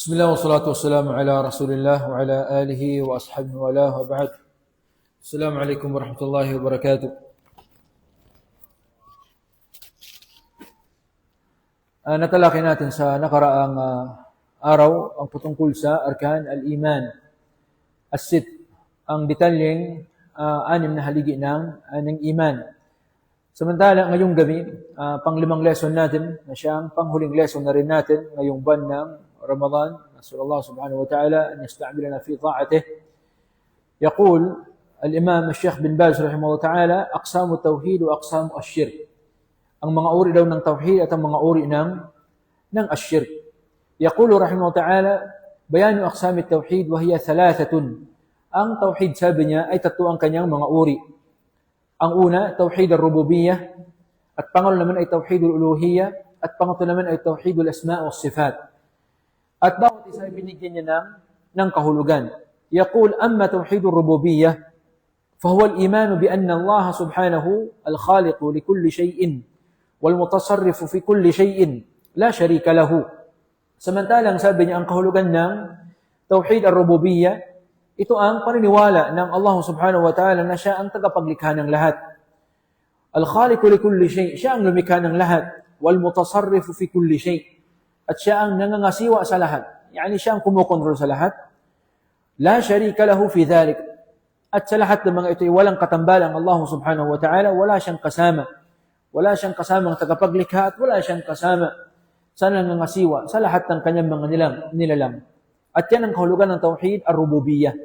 بسم الله والصلاة والسلام على رسول الله وعلى آله وأصحابه وله وبعد. السلام عليكم ورحمة الله وبركاته. Natalakay natin sa nakaraang araw ang patungkol sa Arkan al-Iman, as-Sitt, ang detalyeng anim na haligi ng iman. Samantala, ngayong gabi, panglimang lesson natin, na siyang panghuling lesson na rin natin ngayong buwan ng Ramadan. نسأل الله سبحانه وتعالى أن يستعملنا في طاعته. يقول الإمام الشيخ بن باز رحمه الله تعالى: أقسام التوحيد وأقسام الشرك. Ang mga uri daw ng tauhid at ang mga uri ng ashirk. يقول رحمه الله تعالى: بيان أقسام التوحيد وهي ثلاثة. Ang tauhid, sabi niya, ay tatlo ang kanyang mga uri. Ang una, tauhid al-rububiyyah, at pangalawa naman ay tauhid al-uluhiyyah, at pangatlo naman ay tauhid al-asma' wa sifat. At bawat isa ay binigyan niya ng kahulugan. يقول: أما توحيد الربوبية فهو الإيمان بأن الله سبحانه الخالق لكل شيء والمتصرف في كل شيء لا شريك له. Samantalang sabi niya, ang kahulugan ng Tauhid al-Rububiyyah, ito ang paniniwala ng Allah subhanahu wa ta'ala na siya ang tagapaglikha ng lahat. Al-Khaliq likulli shay', siya ang lumikha ng lahat. Wal-Mutasarrif fi kulli shay', at siya ang nangangasiwa sa lahat. Yani siya ang kumukontrol sa lahat. La sharika lahu fi dhalik. At sa lahat ng mga ito ay walang katambalang Allah subhanahu wa ta'ala, wala siyang kasama. Wala siyang kasamang tagapaglikha at wala siyang kasama sa nangangasiwa sa lahat ng kanyang mga nilalang. At yan ang kahulugan ng Tauhid ar-Rububiyyah.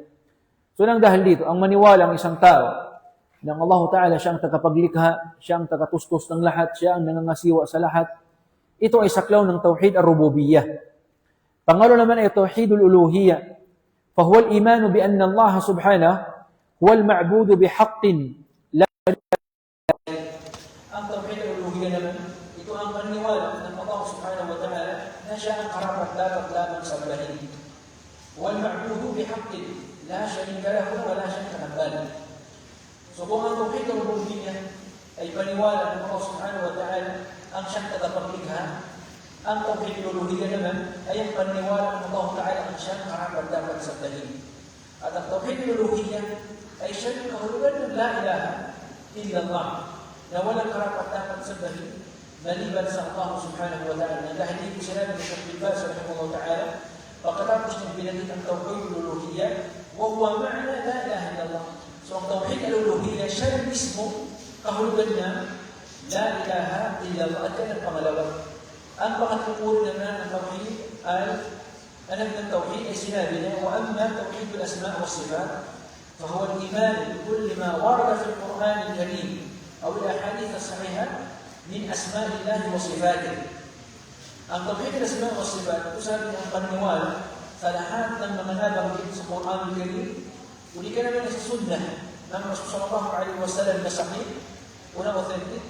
So nang dahil dito, ang maniwala ang isang tao ng Allah ta'ala siya ang tagapaglikha, siya ang tagatustos ng lahat, siya ang nangangasiwa sa lahat, ito ay saklaw ng Tauhid ar-Rububiyyah. Pangalo naman ay Tauhid al-Uluhiyyah. فهو الإيمان بأن الله سبحانه هو المعبود بحق لا شريك له. Ang Tauhid al-Uluhiyyah naman, ito ang paniniwala ng Allah subhanahu wa ta'ala na siya ang karapat-dapat lamang sa balahin. وَالْمَعْبُودُ بِحَقٍّ لَا شَرِيكَ لَهُ وَلَا شَرِيكَ له. So kung ang Tauhid al-Uluhiyyah ay paniwala ng Allah subhanahu wa ta'ala ang siyang tagapaglikha, ang Tauhid al-Uluhiyyah naman ay ang paniniwala ng Allah ta'ala ang siyang karapat-dapat sa balahin. At ang Tauhid al-Uluhiyyah ay siyang kahulugan ng la ilaha illallah, na walang karapat-dapat sa balahin maliban sa Allah subhanahu wa ta'ala. Dahil dito sinabi ng Shaykh bin Baz rahimahullah ta'ala, pagkatapos niyang binanggit ang Tauhid al-Uluhiyyah, wa huwa ma'na la ilaha illallah. So ang Tauhid al-Uluhiyyah, siya mismo kahulugan niya la ilaha illallah. At yan ang pangalawa. Ang pangatlong uri naman ng Tauhid ay, anak ng Tauhid ay sinabi niya, wa amma Tauhid al-asma' wa sifat, fahuwa al-iman bikulli ma warada fi al-Quran al-Karim aw al-ahadith as-sahihah min asma'illahi wa sifatih. Ang Tauhid al-asma' wa sifat, ito sabi niya ang paniniwala sa lahat ng mga nabanggit sa Quran al-Karim, uli ka naman sa sunnah ng Rasul sallallahu alaihi wasallam na sahih, una authentic,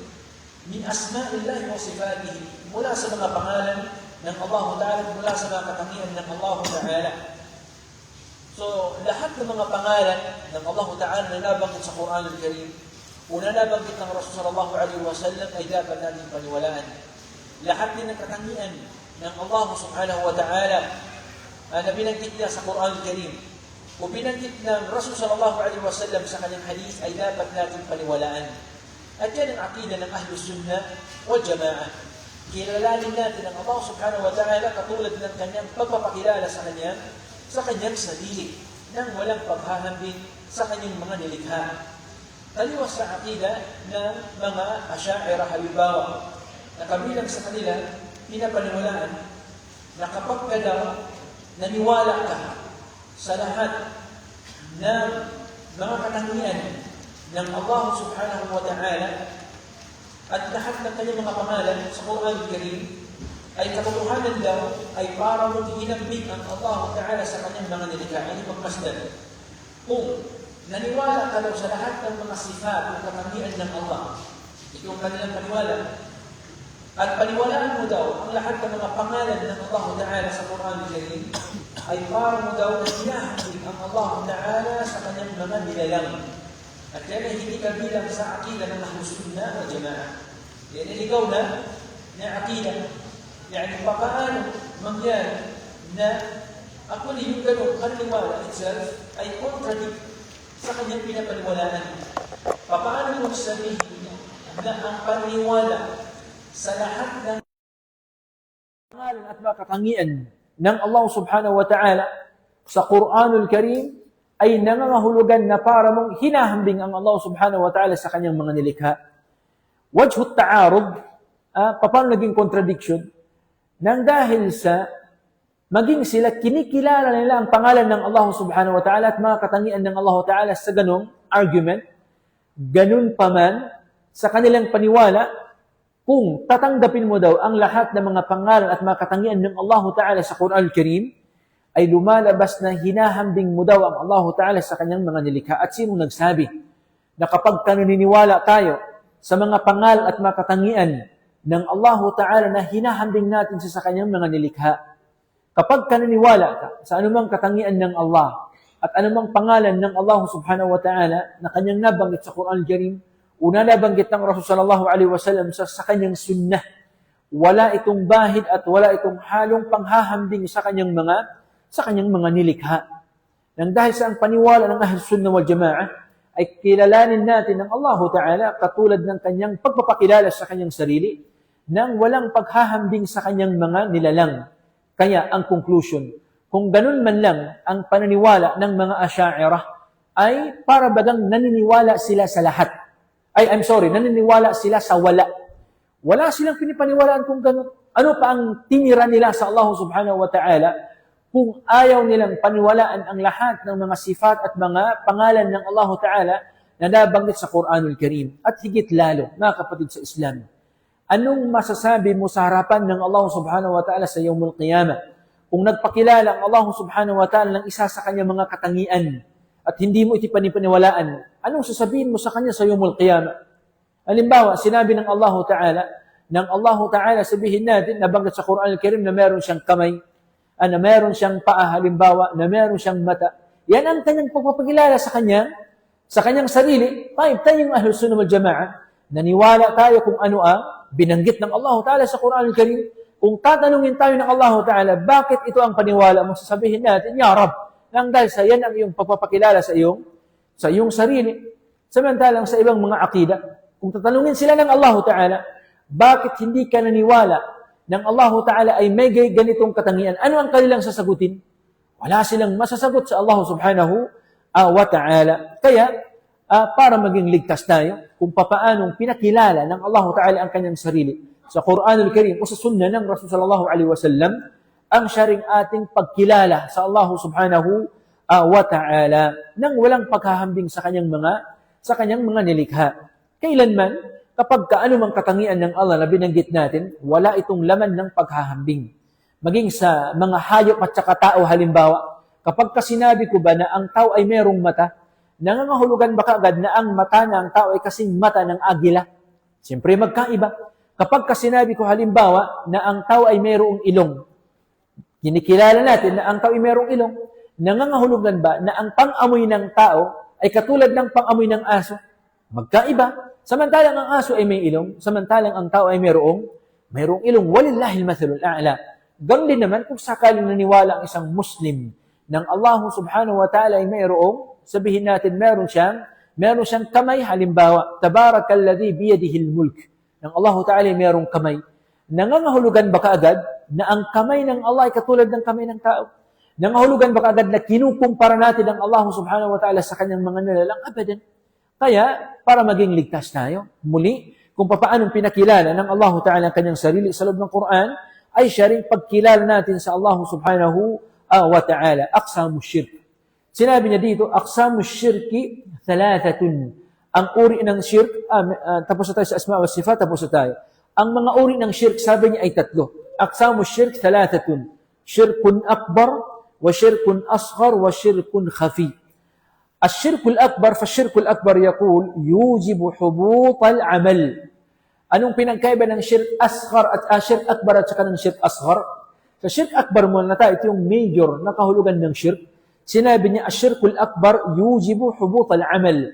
min asma'illahi wa sifatih, mula sa mga pangalan ng Allah Ta'ala, mula sa mga katangian ng Allah Ta'ala. So, lahat ng mga pangalan ng Allah Ta'ala na nabanggit sa Quran al-Karim, una nabanggit ng Rasul sallallahu alaihi wasallam ay dapat natin paniwalaan. Lahat din ng katangian ng Allah subhanahu wa ta'ala na binanggit niya sa Quran al-Karim o binanggit ng Rasul sallallahu alaihi wasallam sa kanyang hadith ay dapat natin paniwalaan. At yan ang aqida ng Ahlus Sunnah wal Jama'ah. Kilalanin natin ang Allah subhanahu wa ta'ala katulad ng kanyang pagpapakilala sa kanyang sarili nang walang paghahambing sa kanyang mga nilikha. Taliwas sa aqida ng mga Asy'ariyah halimbawa na kabilang sa kanila pinapaniwalaan na kapag ka daw naniwala ka sa lahat ng mga katangian ng Allah subhanahu wa ta'ala at lahat ng kanyang mga pangalan sa Quran al-Karim ay katotohanan daw ay para mong hinambing ang Allah ta'ala sa kanyang mga nilikha. Ini pagmasdan. Kung naniwala ka daw sa lahat ng mga sifat o katangian ng Allah, ito ang kanilang paniwala. At paniwalaan mo daw ang lahat ng mga pangalan ng Allah ta'ala sa Quran al-Karim ay para mo daw na hinahambing ang Allah ta'ala sa kanyang mga nilalang. At yan ay hindi kabilang sa aqida ng Ahlus Sunnah wal Jama'ah. Yan ay ligaw na aqida. Yani paano mangyari na Actually, yung ganong paniniwala itself ay contradict sa kanyang pinapaniwalaan. Paano mo sabihin na ang paniniwala sa lahat ng pangalan at makatangian ng Allah subhanahu wa ta'ala sa Quranul Karim ay nangangahulugan na para mong hinahambing ang Allah subhanahu wa ta'ala sa kanyang mga nilikha. Wajhut ta'arud, paano naging contradiction? Nang dahil sa maging sila kinikilala nila ang pangalan ng Allah subhanahu wa ta'ala at mga katangian ng Allah ta'ala sa ganong argument, ganun pa man sa kanilang paniwala, kung tatanggapin mo daw ang lahat ng mga pangalan at mga katangian ng Allah ta'ala sa Quran al-Karim, ay lumalabas na hinahambing mo daw ang Allah ta'ala sa kanyang mga nilikha. At sino nagsabi na kapag naniniwala tayo sa mga pangalan at mga katangian ng Allah ta'ala na hinahambing natin sa kanyang mga nilikha, kapag naniniwala ka sa anumang katangian ng Allah at anumang pangalan ng Allah subhanahu wa ta'ala na kanyang nabanggit sa Quran al-Karim, una nabanggit ng Rasul sallallahu alaihi wasallam sa kanyang sunnah, wala itong bahid at wala itong halong panghahambing sa kanyang mga nilikha. Nang dahil sa ang paniwala ng Ahlus Sunnah wal Jama'ah ay kilalanin natin ng Allah Ta'ala katulad ng kanyang pagpapakilala sa kanyang sarili nang walang paghahambing sa kanyang mga nilalang. Kaya ang conclusion, kung ganun man lang ang paniniwala ng mga Asy'ariyah ay para bagang naniniwala sila sa lahat. Naniniwala sila sa wala. Wala silang pinipaniwalaan kung ganun. Ano pa ang tinira nila sa Allah Subhanahu wa Ta'ala kung ayaw nilang paniwalaan ang lahat ng mga sifat at mga pangalan ng Allah Ta'ala na nabanggit sa Quranul Karim. At higit lalo, mga kapatid sa Islam, anong masasabi mo sa harapan ng Allah Subhanahu wa Ta'ala sa Yawmul Qiyamah kung nagpakilala ang Allah Subhanahu wa Ta'ala ng isa sa kanyang mga katangian at hindi mo iti panipaniwalaan? Anong sasabihin mo sa kanya sa Yawmul Qiyamah? Halimbawa, sinabi ng Allah Ta'ala, sabihin natin, nabanggit sa Quran al-Karim na meron siyang kamay, na meron siyang paa, halimbawa, na meron siyang mata. Yan ang kanyang pagpapakilala sa kanyang sarili. Tayong Ahlus Sunnah wal Jama'ah, naniwala tayo kung ano ang binanggit ng Allah Ta'ala sa Quran al-Karim. Kung tatanungin tayo ng Allah Ta'ala, bakit ito ang paniwala mo? Sasabihin natin, Ya Rab, nang dahil sa yan ang iyong pagpapakilala sa iyong sarili. Samantalang sa ibang mga akida, kung tatanungin sila ng Allah Ta'ala, bakit hindi ka naniwala ng Allah Ta'ala ay may ganitong katangian? Ano ang kanilang sasagutin? Wala silang masasagot sa Allah Subhanahu wa Ta'ala. Kaya, para maging ligtas tayo, kung papaanong pinakilala ng Allah Ta'ala ang kanyang sarili sa Quranul Karim o sa sunnah ng Rasul sallallahu alaihi wasallam, ang siya ring ating pagkilala sa Allah Subhanahu wa Ta'ala nang walang paghahambing sa kanyang mga nilikha. Kailanman, kapag anumang katangian ng Allah na binanggit natin, wala itong laman ng paghahambing. Maging sa mga hayop at saka tao, halimbawa, kapag sinabi ko ba na ang tao ay merong mata, nangangahulugan ba kaagad na ang mata ng tao ay kasing mata ng agila? Siyempre magkaiba. Kapag sinabi ko halimbawa na ang tao ay merong ilong, kinikilala natin na ang tao ay merong ilong, nangangahulugan ba na ang pang-amoy ng tao ay katulad ng pang-amoy ng aso? Magkaiba. Samantalang ang aso ay may ilong, samantalang ang tao ay merong ilong. Walillahil mathalul a'la. Ganun din naman kung sakaling naniwala ang isang Muslim ng Allah Subhanahu wa Ta'ala ay mayroong, sabihin natin meron siyang kamay, halimbawa, tabarakalladhi biyadihil mulk. Ng Allah Ta'ala ay mayroong kamay. Nangangahulugan ba kaagad na ang kamay ng Allah ay katulad ng kamay ng tao? Nangangahulugan ba kaagad na kinukumpara natin ang Allah Subhanahu wa Ta'ala sa kanyang mga nilalang? Abadan. Kaya, para maging ligtas tayo, muli, kung paanong pinakilala ng Allah Ta'ala ang kanyang sarili sa loob ng Quran, ay siya rin pagkilala natin sa Allah Subhanahu wa Ta'ala. Aqsamu shirk. Sinabi niya dito, aqsamu shirki thalathatun. Ang uri ng shirk, tapos na tayo sa asma wa sifat, tapos na tayo. Ang mga uri ng shirk, sabi niya ay tatlo. Aqsamu shirk thalathatun. Shirkun akbar, wa shirkun asghar, wa shirkun khafi. الشرك الأكبر فالشرك الأكبر يقول يوجب حبوط العمل. Anong pinagkaiba ng shirk asghar at shirk akbar at saka ng shirk asghar? Sa shirk akbar muna tayo, ito yung major na kahulugan ng shirk. Sinabi niya, ash-shirkul akbar yujibu hubut al-amal.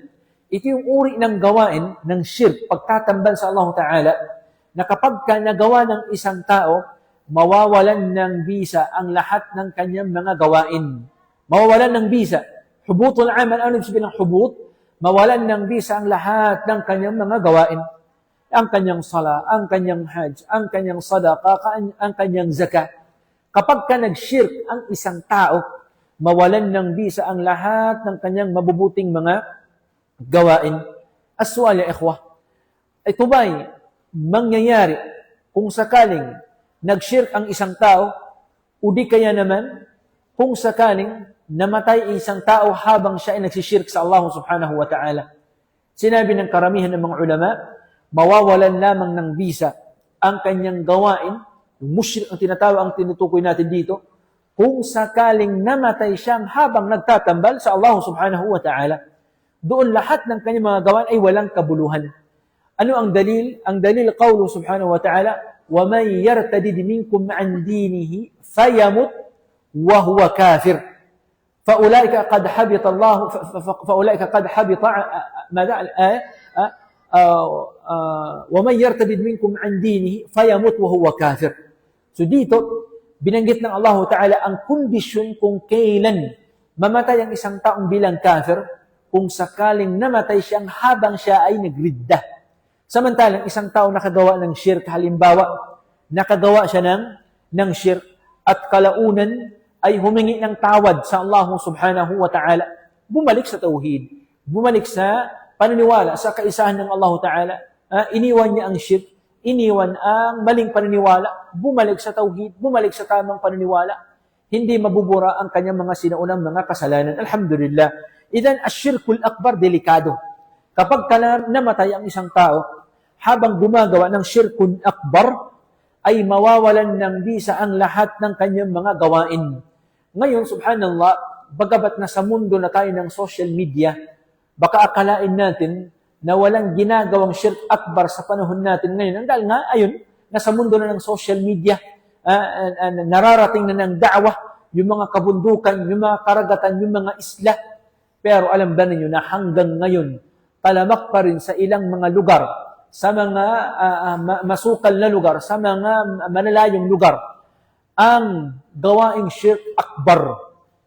Ito yung uri ng gawain ng shirk, pagtatambal sa Allah Ta'ala, na kapag ka nagawa ng isang tao, mawawalan ng bisa ang lahat ng kanyang mga gawain. Mawawalan ng bisa. Hubutul amal, ano ibig sabihin ng hubut? Mawalan ng bisa ang lahat ng kanyang mga gawain. Ang kanyang sala, ang kanyang hajj, ang kanyang sadaqa, ang kanyang zakat. Kapag ka nag-shirk ang isang tao, mawalan ng bisa ang lahat ng kanyang mabubuting mga gawain. Aswal ya ikhwah, ito ba'y mangyayari kung sakaling nag-shirk ang isang tao, o di kaya naman kung sakaling namatay isang tao habang siya ay nagsishirk sa Allah subhanahu wa ta'ala. Sinabi ng karamihan ng mga ulama, mawawalan lamang ng bisa ang kanyang gawain, yung mushrik ang tinatawag, ang tinutukoy natin dito, kung sakaling namatay siyang habang nagtatambal sa Allah subhanahu wa ta'ala. Doon lahat ng kanyang mga gawain ay walang kabuluhan. Ano ang dalil? Ang dalil, qawlu subhanahu wa ta'ala, وَمَنْ يَرْتَدِدْ مِنْكُمْ عَنْ دِينِهِ فَيَمُتْ وَهُوَ كَافِرٌ فَأُولَئِكَ قَدْ حَبِطَ اللَّهُ فَأُولَئِكَ قَدْ حَبِطَ ماذا الآية وَمَنْ يَرْتَدِدْ مِنْكُمْ عَنْ دِينِهِ فَيَمُتْ وَهُوَ كَافِرٌ. So dito, binanggit ng Allah Ta'ala ang kondisyon kung kailan mamatay ang isang taong bilang kafir, kung sakaling namatay siyang habang siya ay nagridda. Samantalang isang tao nakagawa ng shirk, halimbawa, nakagawa siya ng shirk at kalaunan ay humingi ng tawad sa Allah subhanahu wa ta'ala, bumalik sa tauhid, bumalik sa paniniwala sa kaisahan ng Allah Ta'ala, iniwan niya ang shirk, iniwan ang maling paniniwala, bumalik sa tauhid, bumalik sa tamang paniniwala, hindi mabubura ang kanyang mga sinaunang mga kasalanan. Alhamdulillah. Idan, asyirkul akbar, delikado. Kapag namatay ang isang tao, habang gumagawa ng syirkun akbar, ay mawawalan ng bisa ang lahat ng kanyang mga gawain. Ngayon, subhanallah, bagabat na sa mundo na tayo ng social media, baka akalain natin na walang ginagawang shirk akbar sa panahon natin ngayon. Dahil nga, ayun, nasa mundo na ng social media, nararating na ng da'wah, yung mga kabundukan, yung mga karagatan, yung mga isla. Pero alam ba ninyo na hanggang ngayon, talamak pa rin sa ilang mga lugar, sa mga masukal na lugar, sa mga malalayong lugar, ang gawaing shirk akbar.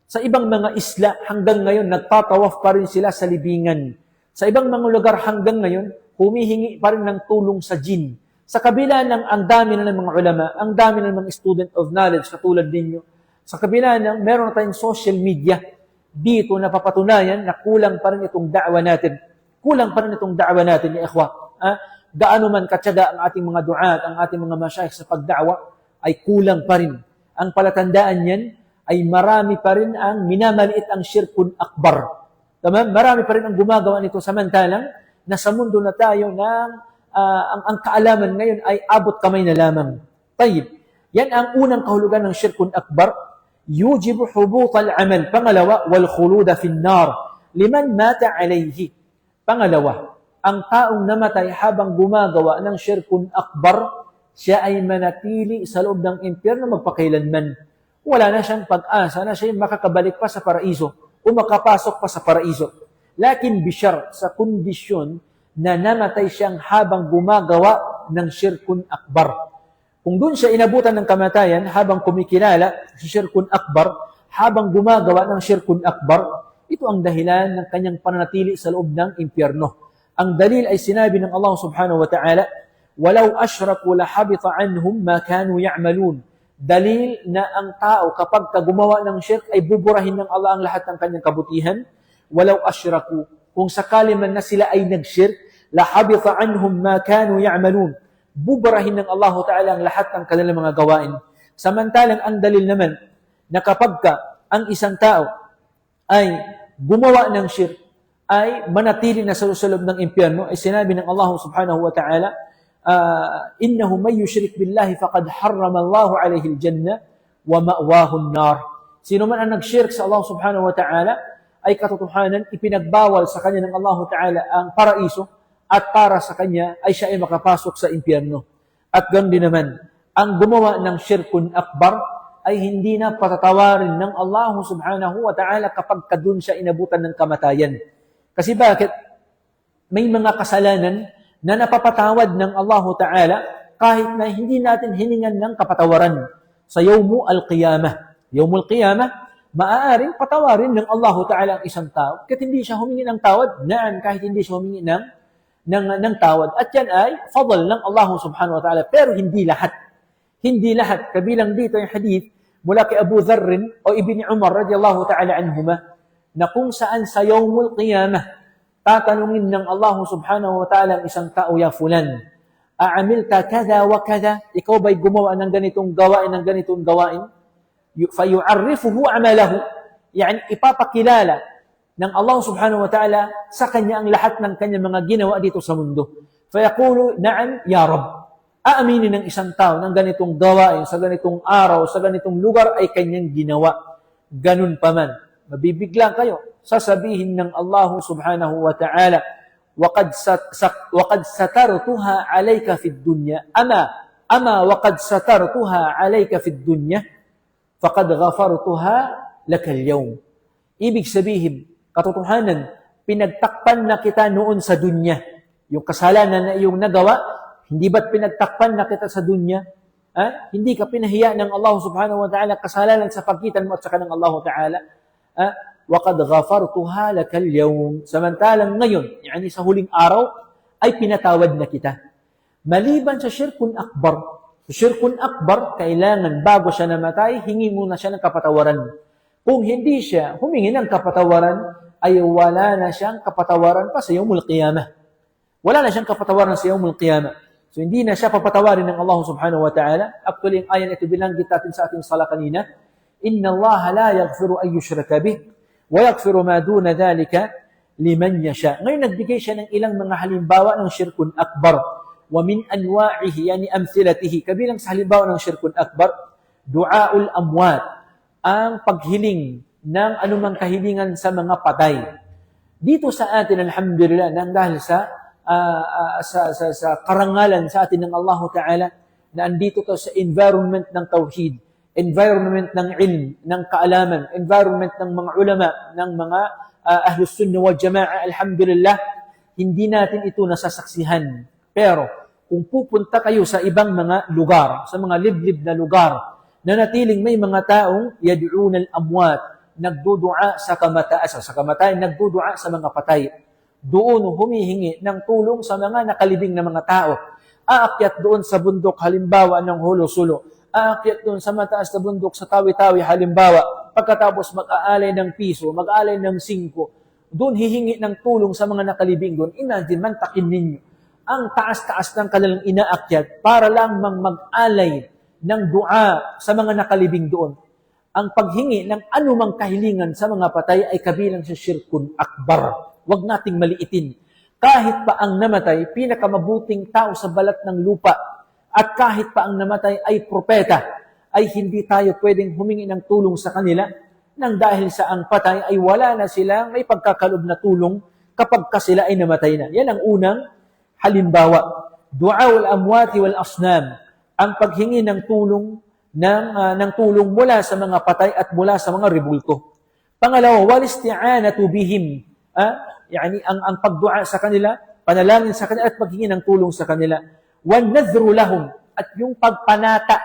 Sa ibang mga isla, hanggang ngayon, nagtatawaf pa rin sila sa libingan. Sa ibang mga lugar hanggang ngayon, humihingi pa rin ng tulong sa jinn. Sa kabila ng ang dami na ng mga ulama, ang dami na ng mga student of knowledge, katulad ninyo, sa kabila ng meron na tayong social media, dito napapatunayan na kulang pa rin itong da'wa natin. Kulang pa rin itong da'wa natin, ya ikhwa. Gaano man katyaga ang ating mga du'at, ang ating mga masyayikh sa pagda'wa, ay kulang pa rin. Ang palatandaan niyan ay marami pa rin ang minamaliit ang syirkun akbar. Tama? Marami pa rin ang gumagawa nito, samantalang nasa mundo na tayo ng ang kaalaman ngayon ay abot kamay na lamang. Tayyib. Yan ang unang kahulugan ng syirkun akbar. Yujibu hubut al-amal. Pangalawa, wal khuluda fin nar liman mata alayhi. Pangalawa, ang taong namatay habang gumagawa ng syirkun akbar, siya ay manatili sa loob ng impyerno magpakailanman. Wala na siyang pag-asa na siya makakabalik pa sa paraiso o makapasok pa sa paraiso. Lakin bishar, sa kondisyon na namatay siyang habang gumagawa ng syirkun akbar. Kung doon siya inabutan ng kamatayan habang kumikilala sa syirkun akbar, habang gumagawa ng syirkun akbar, ito ang dahilan ng kanyang pananatili sa loob ng impyerno. Ang dalil ay sinabi ng Allah subhanahu wa ta'ala, وَلَوْ أَشْرَكُوا لَحَبِطَ عَنْهُمْ مَا كَانُوا يَعْمَلُونَ. Dalil na ang tao kapag gumawa ng shirk ay buburahin ng Allah ang lahat ng kanyang kabutihan. وَلَوْ أَشْرَكُوا. Kung sakali man na sila ay nag-shirk, لَحَبِطَ عَنْهُمْ مَا كَانُوا يَعْمَلُونَ. Buburahin ng Allah ta'ala ang lahat ng kanilang mga gawain. Samantalang ang dalil naman na kapag ang isang tao ay gumawa ng shirk, ay manatili na sa loob ng impyerno, ay sinabi ng Allah subhanahu wa ta'ala, innahu may yushrik billahi faqad harrama Allahu alayhi al-jannah wa ma'wahu an-nar. Sino man ang nag-shirk sa Allah subhanahu wa ta'ala, ay katotohanan ipinagbawal sa kanya ng Allah ta'ala ang paraiso, at para sa kanya ay siya ay makapasok sa impyerno. At ganoon din naman, ang gumawa ng syirkun akbar ay hindi na patatawarin ng Allah subhanahu wa ta'ala kapag kadun siya inabutan ng kamatayan. Kasi bakit? May mga kasalanan na napapatawad ng Allah Ta'ala kahit na hindi natin hiningan ng kapatawaran sa Yawmu al-Qiyamah. Yawmul Qiyamah, maaaring patawarin ng Allah Ta'ala ang isang tao kahit hindi siya humingi ng tawad. Naan, kahit hindi siya humingi ng tawad. At yan ay fadl ng Allah Subhanahu wa Ta'ala. Pero hindi lahat. Hindi lahat. Kabilang dito yung hadith mula kay Abu Dharr o Ibn Umar radiyallahu ta'ala anhuma na kung saan sa Yawmul Qiyamah tatanungin ng Allah Subhanahu wa Ta'ala ang isang tao, ya fulan, aamilta kada wa kada, ikaw ba'y gumawa ng ganitong gawain, ng ganitong gawain? Fayu'arrifuhu amalahu, yani ipapakilala ng Allah Subhanahu wa Ta'ala sa kanya ang lahat ng kanyang mga ginawa dito sa mundo. Fayaqulu, na'am ya Rabb. Aaminin ng isang tao ng ganitong gawain, sa ganitong araw, sa ganitong lugar ay kanyang ginawa. Ganun pa man, mabibigla kayo. Sasabihin ng Allah Subhanahu wa Ta'ala, وَقَدْ سَتَرْتُهَا عَلَيْكَ فِي الدُّنْيَا أَمَا وَقَدْ سَتَرْتُهَا عَلَيْكَ فِي الدُّنْيَا فَقَدْ غَفَرْتُهَا لَكَ الْيَوْمِ. Ibig sabihin, katotohanan, pinagtakpan na kita noon sa dunya. Yung kasalanan na iyong nagawa, hindi ba't pinagtakpan na kita sa dunya? Hindi ka pinahiya ng Allah Subhanahu wa Ta'ala kasalanan sa pagitan mo at saka ng Allah Ta'ala. وَقَدْ غَفَرْتُهَا لَكَ الْيَوْمِ. Samantalang ngayon, yani sa huling araw, ay pinatawad na kita. Maliban sa syirkun akbar. Sa syirkun akbar, kailangan bago siya namatay, hingi muna siya ng kapatawaran. Kung hindi siya humingi ng kapatawaran, ay wala na siyang kapatawaran pa sa Yawmul Qiyamah. Wala na siyang kapatawaran sa Yawmul Qiyamah. So hindi na siya papatawarin ng Allah Subhanahu wa Ta'ala. Actually, ang ayan ito binanggit natin sa ating sala kanina. Inna Allah la yaghfiru an yushraka bih wa yaghfiru ma duna dhalika liman yasha. Ngayon nagbigay siya ng ilang mga halimbawa ng syirkun akbar. Wa min anwa'ihi, yani amthilatihi. Kabilang sa halimbawa ng syirkun akbar, du'aul amwat, ang paghiling ng anumang kahilingan sa mga patay. Dito sa atin, alhamdulillah, nang dahil sa karangalan sa atin ng Allah Ta'ala, na andito to sa environment ng tawhid, environment ng ilm, ng kaalaman, environment ng mga ulama, ng mga ahlus sunnah wal jama'a, alhamdulillah, hindi natin ito nasasaksihan. Pero, kung pupunta kayo sa ibang mga lugar, sa mga liblib na lugar, na natiling may mga taong yad'un al-amwat, nagdudua sa kamatayan, nagdudua sa mga patay. Doon humihingi ng tulong sa mga nakalibing na mga tao. Aakyat doon sa bundok, halimbawa ng Holo-Sulo. Aakyat doon sa mataas na bundok sa Tawi-Tawi, halimbawa. Pagkatapos mag-aalay ng piso, mag-aalay ng 5, doon hihingi ng tulong sa mga nakalibing doon. Imagine, mantakin ninyo. Ang taas-taas ng kanilang inaakyat para lang mag-alay ng dua sa mga nakalibing doon. Ang paghingi ng anumang kahilingan sa mga patay ay kabilang sa syirkun akbar. Huwag nating maliitin. Kahit pa ang namatay, pinakamabuting tao sa balat ng lupa, at kahit pa ang namatay ay propeta, ay hindi tayo pwedeng humingi ng tulong sa kanila nang dahil sa ang patay ay wala na silang may pagkakalob na tulong kapag ka sila ay namatay na. Yan ang unang halimbawa. Du'aul amwati wal asnam, ang paghingi ng tulong ng tulong mula sa mga patay at mula sa mga rebulto. Pangalawa, wal isti'anatu bihim. Yani ang pagdua sa kanila, panalangin sa kanila at paghingi ng tulong sa kanila. Wan nadhru lahum, at yung pagpanata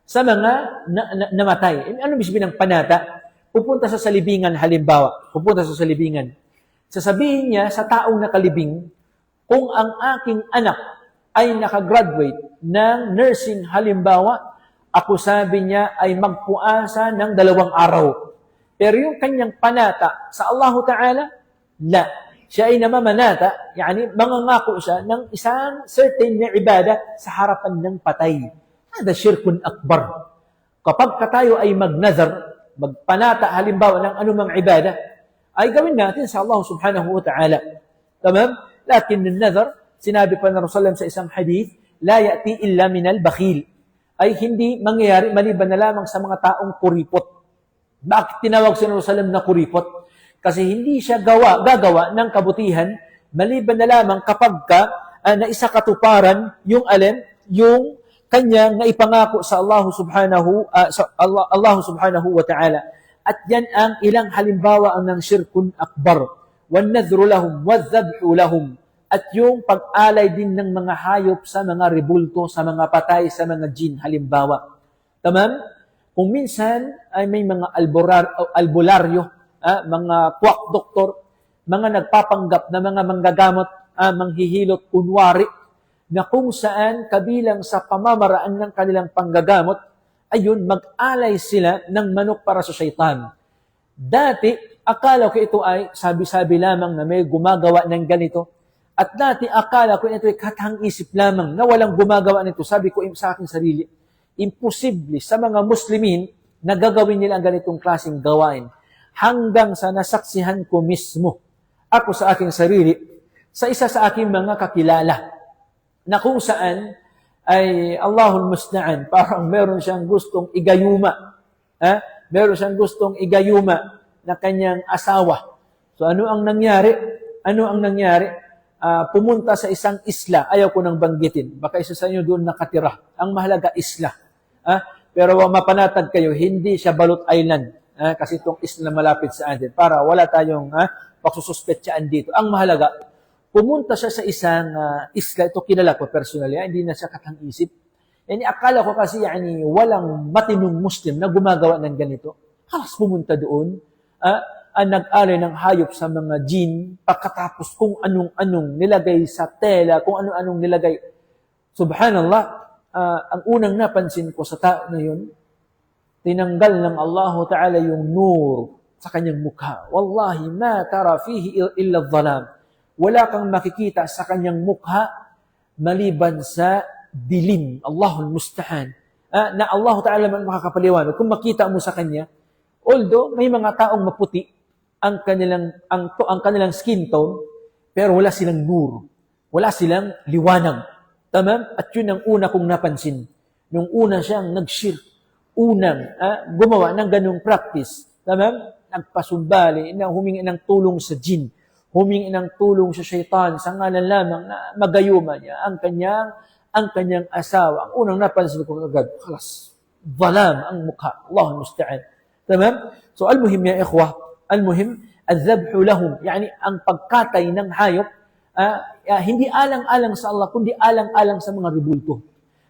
sa mga namatay. Ano ibig sabihin ng panata? Pupunta sa salibingan, halimbawa. Pupunta sa salibingan. Sasabihin niya sa taong nakalibing, kung ang aking anak ay nakagraduate ng nursing, halimbawa, ako, sabi niya, ay magpuasa ng 2 araw. Pero yung kanyang panata sa Allah Ta'ala, la. Siya ay namamanata, yani mangangako siya ng isang certain na ibada sa harapan ng patay. Ada syirkun akbar. Kapag tayo ay mag-nazar, magpanata halimbawa ng anumang ibada, ay gawin natin sa Allah Subhanahu wa Ta'ala. Tamam? Lakin ng nazar, sinabi pa ng Rasulullah sa isang hadith, la ya'ti illa minal bakhil. Ay hindi mangyayari maliban na lamang sa mga taong kuripot. Bakit tinawag si Rasulullah na kuripot? Kasi hindi siya gagawa ng kabutihan maliban na lamang kapag naisakatuparan yung alin, yung kanyang naipangako sa Allah Subhanahu wa Ta'ala. At yan ang ilang halimbawa ng syirkun akbar. Wan nadhru lahum, wadhabhu lahum, at yung pag-alay din ng mga hayop sa mga rebulto, sa mga patay, sa mga jin, halimbawa. Tamam? Kung minsan ay may mga albularyo, mga quack doktor, mga nagpapanggap na mga manggagamot, manghihilot, kunwari, na kung saan kabilang sa pamamaraan ng kanilang panggagamot, ayun, mag-alay sila ng manok para sa syaitan. Dati, akala ko ito ay sabi-sabi lamang na may gumagawa ng ganito. At dati, akala ko ito ay katang-isip lamang na walang gumagawa nito. Sabi ko sa aking sarili, imposible sa mga Muslimin na gagawin nila ang ganitong klaseng gawain. Hanggang sa nasaksihan ko mismo, ako sa aking sarili, sa isa sa aking mga kakilala, na kung saan ay Allahul Musta'an, parang meron siyang gustong igayuma. Meron siyang gustong igayuma na kanyang asawa. So ano ang nangyari? Pumunta sa isang isla. Ayaw ko nang banggitin. Baka isa sa inyo doon nakatira. Ang mahalaga isla. Pero mapanatag kayo, hindi siya Balut Island. Kasi itong isla malapit sa atin. Para wala tayong pagsususpetsaan dito. Ang mahalaga, pumunta siya sa isang isla. Ito kilala ko personally. Hindi na siya katang-isip. Akala ko kasi walang matinong Muslim na gumagawa ng ganito. Halos pumunta doon. Nag-alay ng hayop sa mga jin. Pagkatapos kung anong-anong nilagay sa tela. Kung anong-anong nilagay. Subhanallah. Ang unang napansin ko sa tao na yun, tinanggal ng Allah Ta'ala yung nur sa kanyang mukha. Wallahi, ma tara fihi illa dhalam. Wala kang makikita sa kanyang mukha maliban sa dilim. Allahul Musta'an. Na Allah Ta'ala man makakapaliwanag. Kung makita mo sa kanya, although may mga taong maputi ang kanilang skin tone, pero wala silang nur. Wala silang liwanag. Tamam? At yun ang una kong napansin. Nung una siyang nag-shirk, gumawa ng ganung practice. Tamam? Nagpasumbali, humingi ng tulong sa jin, humingi ng tulong sa syaitan, sa ngalan lamang na magayuma niya ang kanyang asawa. Ang unang napansin ko agad, khalas, dhalam ang mukha. Allahul Musta'an. Tamam? So, al-muhim ya ikhwah, al-muhim, al-dhabhu lahum, ang pagkatay ng hayop, hindi alang-alang sa Allah, kundi alang-alang sa mga rebulto.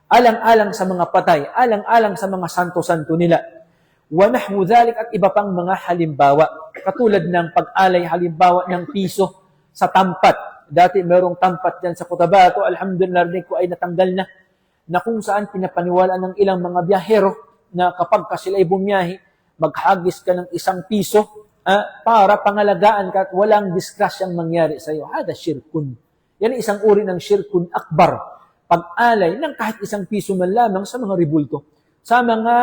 Alang-alang sa mga patay, alang-alang sa mga santo-santo nila. Wa nahwu dhalik, at iba pang mga halimbawa. Katulad ng pag-alay halimbawa ng piso sa tampat. Dati merong tampat dyan sa Cotabato, alhamdulillah, narinig ko ay natanggal na kung saan pinapaniwalaan ng ilang mga biyahero na kapag ka sila ay bumiyahe, maghagis ka ng ₱1 para pangalagaan ka at walang disgrasyang mangyari sa iyo. Hada syirkun. Yan ay isang uri ng syirkun akbar. Pag-alay ng kahit ₱1 man lamang sa mga rebulto. Sa mga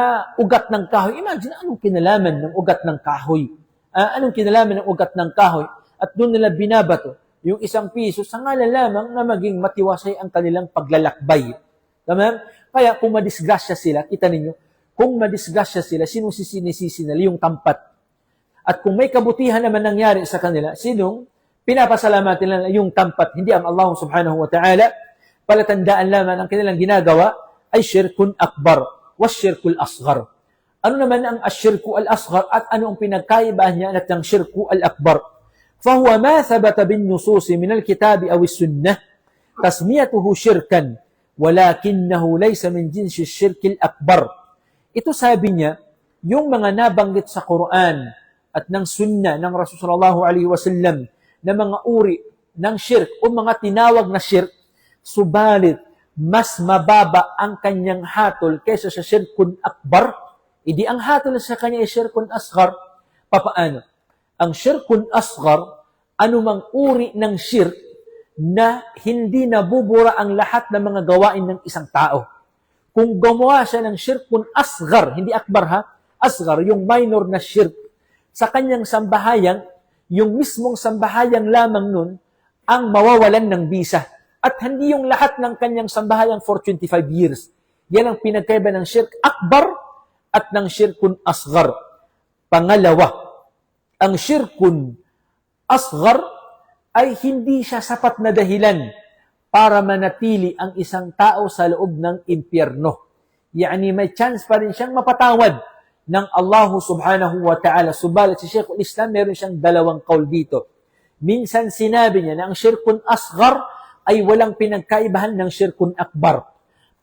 ugat ng kahoy. Imagine, anong kinalaman ng ugat ng kahoy? Anong kinalaman ng ugat ng kahoy? At doon nila binabato yung ₱1 sa ngalan lamang na maging matiwasay ang kanilang paglalakbay. Tama? Kaya kung madisgrasya sila, kita ninyo, kung madisgrasya sila, sino sinisisi nila? Yung tampat. At kung may kabutihan naman nangyari sa kanila, sinong pinapasalamatan nila yung tampat? Hindi ang Allah subhanahu wa ta'ala. Palatandaan lamang ang kanilang ginagawa ay syirkun akbar wa syirkul asghar. Ano naman ang asyirku al-asghar at ano ang pinagkaibahan niya at ang syirku al-akbar? Fahuwa ma thabata bin nususi min al-kitabi aw is-sunnah tasmiyatuhu syirkan walakinnahu laysa min jinsi syirkil akbar. Ito sabi niya, yung mga nabanggit sa Quran at ng sunnah ng Rasulullah sallallahu alaihi wasallam na mga uri ng shirk o mga tinawag na shirk, subalit mas mababa ang kanyang hatol kaysa sa syirkun akbar, hindi ang hatol sa kanya ay syirkun asghar. Papaano? Ang syirkun asghar, anumang uri ng shirk na hindi nabubura ang lahat ng mga gawain ng isang tao. Kung gumawa siya ng syirkun asghar, hindi akbar ha, asghar, yung minor na shirk, sa kanyang sambahayan, yung mismong sambahayan lamang nun, ang mawawalan ng bisa. At hindi yung lahat ng kanyang sambahayan for 25 years. Yan ang pinagkaiba ng shirk akbar at ng syirkun asghar. Pangalawa, ang syirkun asghar ay hindi siya sapat na dahilan para manatili ang isang tao sa loob ng impyerno. Yani may chance pa rin siyang mapatawad ng Allah subhanahu wa ta'ala. Subalit si Sheikhul Islam, meron siyang dalawang kaul dito. Minsan sinabi niya na ang syirkun asghar ay walang pinagkaibahan ng syirkun akbar.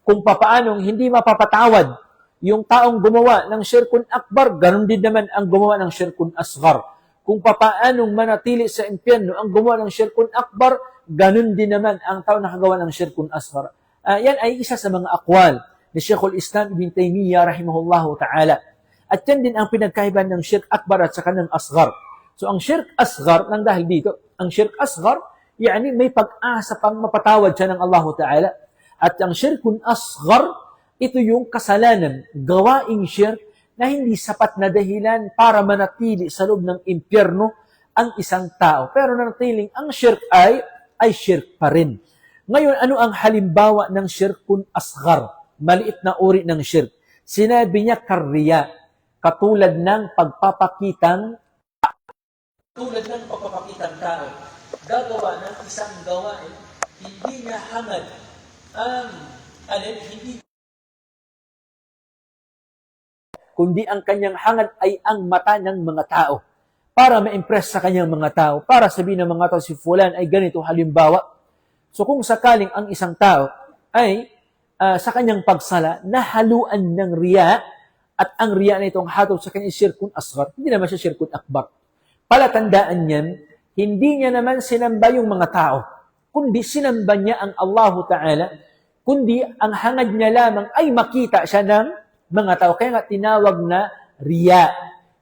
Kung papaanong hindi mapapatawad yung taong gumawa ng syirkun akbar, ganun din naman ang gumawa ng syirkun asghar. Kung papaanong manatili sa impyerno ang gumawa ng syirkun akbar, ganun din naman ang taong nakagawa ng syirkun asghar. Yan ay isa sa mga akwal ni Sheikhul Islam Ibn Taymiyyah rahimahullahu ta'ala. At yan din ang pinagkaibahan ng syirk akbar at saka ng asghar. So ang syirk asghar, nang dahil dito, ang syirk asghar, yani may pag-asa pang mapatawad siya ng Allah Ta'ala. At ang syirkun asghar, ito yung kasalanan, gawaing syirk na hindi sapat na dahilan para manatili sa loob ng impyerno ang isang tao. Pero nanatiling ang syirk ay syirk pa rin. Ngayon, ano ang halimbawa ng syirkun asghar? Maliit na uri ng syirk. Sinabi niya karriya, katulad ng pagpapakitang tao. Gagawa ng isang gawain, hindi niya hangad kundi ang kanyang hangad ay ang mata ng mga tao. Para ma-impress sa kanyang mga tao, para sabihin ng mga tao si fulan ay ganito halimbawa. So kung sakaling ang isang tao ay sa kanyang pagsala, nahaluan ng riya, at ang riya na itong hatol sa kanyang syirkun asghar, hindi naman siya syirkun akbar. Palatandaan niyan, hindi niya naman sinamba yung mga tao, kundi sinamba niya ang Allah Ta'ala, kundi ang hangad niya lamang ay makita siya ng mga tao. Kaya nga tinawag na riya.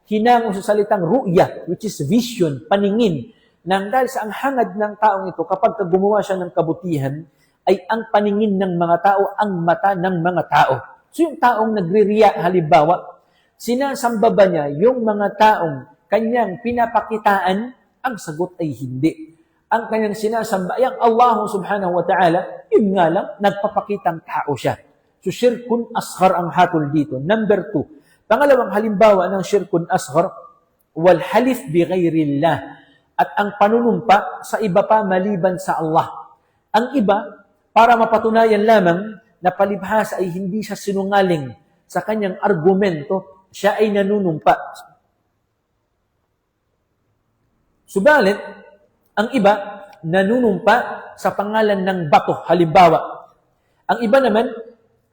Hinango sa salitang ru'ya, which is vision, paningin, nang dahil sa ang hangad ng taong ito, kapag gumawa siya ng kabutihan, ay ang paningin ng mga tao, ang mata ng mga tao. So yung taong nagre-riya, halimbawa, sinasamba ba niya yung mga taong kanyang pinapakitaan? Ang sagot ay hindi. Ang kanyang sinasamba ay ang Allah subhanahu wa ta'ala, yun nga lang, nagpapakitang tao siya. So syirkun asghar ang hatol dito. Number 2, pangalawang halimbawa ng syirkun asghar, wal halif bi ghairillah, at ang panunumpa sa iba pa maliban sa Allah. Ang iba, para mapatunayan lamang na palibhasa ay hindi siya sinungaling sa kanyang argumento, siya ay nanunumpa. Subalit, ang iba, nanunumpa sa pangalan ng bato, halimbawa. Ang iba naman,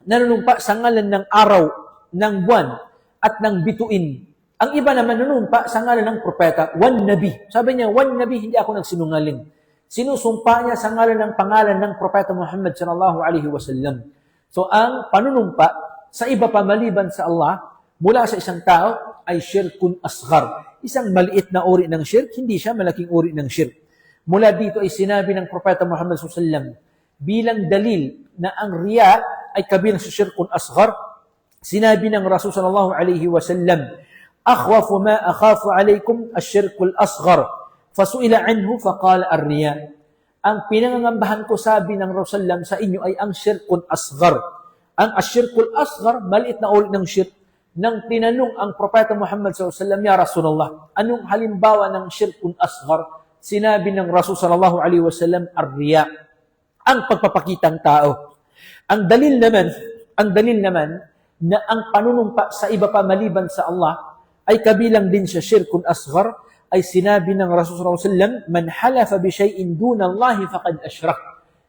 nanunumpa sa ngalan ng araw, ng buwan, at ng bituin. Ang iba naman nanunumpa sa ngalan ng propeta, one nabi. Sabi niya, one nabi, hindi ako nagsinungaling. Sinusumpa niya sa ngalan ng pangalan ng propeta Muhammad sallallahu alaihi wasallam. So ang panunumpa sa iba pa maliban sa Allah mula sa isang tao ay syirkun asghar. Isang maliit na uri ng syirk, hindi siya malaking uri ng syirk. Mula dito ay sinabi ng propeta Muhammad sallallahu alaihi wasallam bilang dalil na ang riya ay kabilang sa syirkun asghar. Sinabi ng Rasul sallallahu alaihi wasallam, akhwafu ma akhafu alaikum asyirkul asghar. Fasuila anhu faqala ar-riya. Ang pinangangambahan ko, sabi ng Rasulullah sa inyo ay ang syirkun asghar. Ang asyirkul asghar, maliit na uri ng syirk. Nang tinanong ang propeta Muhammad sallallahu alaihi wasallam, ya Rasulullah, anong halimbawa ng syirkun asghar? Sinabi ng Rasul sallallahu alaihi wasallam, ar-riya, ang pagpapakitang tao. Ang dalil naman na ang panunumpa sa iba pa maliban sa Allah ay kabilang din sa syirkun asghar, ay sinabi ng Rasulullah SAW, man halafa bi shay'in duna Allah faqad ashrak.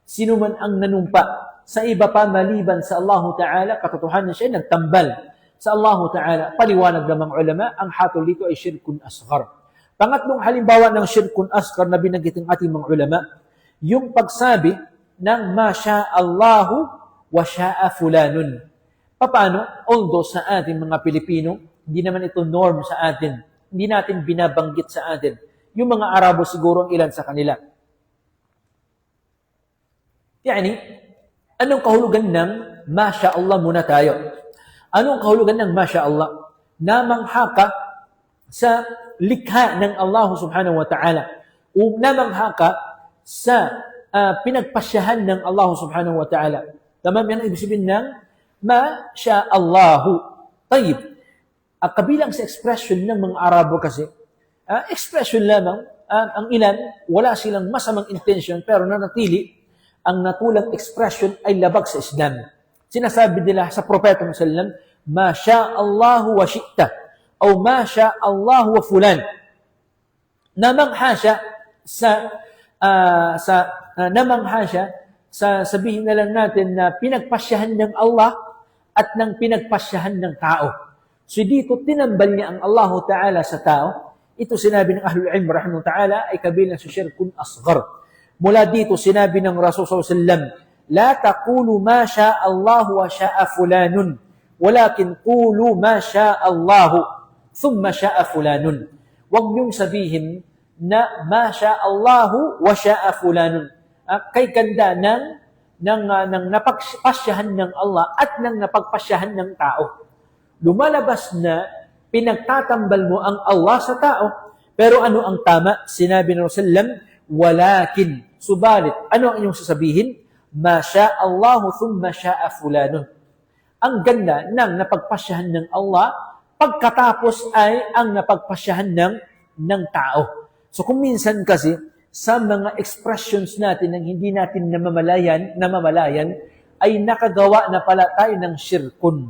Sino man ang nanumpa sa iba pa maliban sa Allah Ta'ala, katotohanan siya nagtambal sa Allah Ta'ala. Paliwanag ng mga ulama, ang hatol dito ay syirkun asghar. Pangatlong halimbawa ng syirkun asghar na binanggit ng ating mga ulama, yung pagsabi ng masya Allahu wa sya'a fulanun. Paano? Although sa ating mga Pilipino, hindi naman ito norm sa atin. Hindi natin binabanggit sa atin. Yung mga Arabo siguro ang ilan sa kanila. Yani, anong kahulugan ng Masya Allah muna tayo? Anong kahulugan ng Masya Allah? Namangha ka sa likha ng Allah subhanahu wa ta'ala. O namangha ka sa pinagpasyahan ng Allah subhanahu wa ta'ala. Tama yan ang ibig sabihin ng Masya Allahu. Tayyib. Kabilang sa expression ng mga Arabo kasi, expression lamang, ang ilan, wala silang masamang intention, pero nanatili, ang natulang expression ay labag sa Islam. Sinasabi nila sa Propeta Musallam, ma sya Allahu wa syi'ta, o ma sya Allahu wa fulan. Namangha siya namangha siya sa sabihin na lang natin na pinagpasyahan ng Allah at ng pinagpasyahan ng tao. So dito tinambal niya ang Allah Ta'ala sa tao. Ito sinabi ng Ahlul Ilm rahimahullah ta'ala ay kabilang sa syirkun asghar. Mula dito sinabi ng Rasul sallallahu alaihi wasallam, la taqulu ma syaa Allah wa syaa fulanun, walakin qulu ma syaa Allah thumma syaa fulanun. Huwag niyong sabihin na ma syaa Allah wa syaa fulanun. Kay ganda ng napagpasyahan ng Allah at ng napagpasyahan ng tao. Lumalabas na pinagtatambal mo ang Allah sa tao. Pero ano ang tama? Sinabi ng Rasulullah, walakin, subalit, ano ang inyong sasabihin? Ma syaa Allah thumma syaa fulanun. Ang ganda ng napagpasyahan ng Allah, pagkatapos ay ang napagpasyahan ng tao. So kung minsan kasi, sa mga expressions natin ng hindi natin namamalayan, ay nakagawa na pala tayo ng syirkun.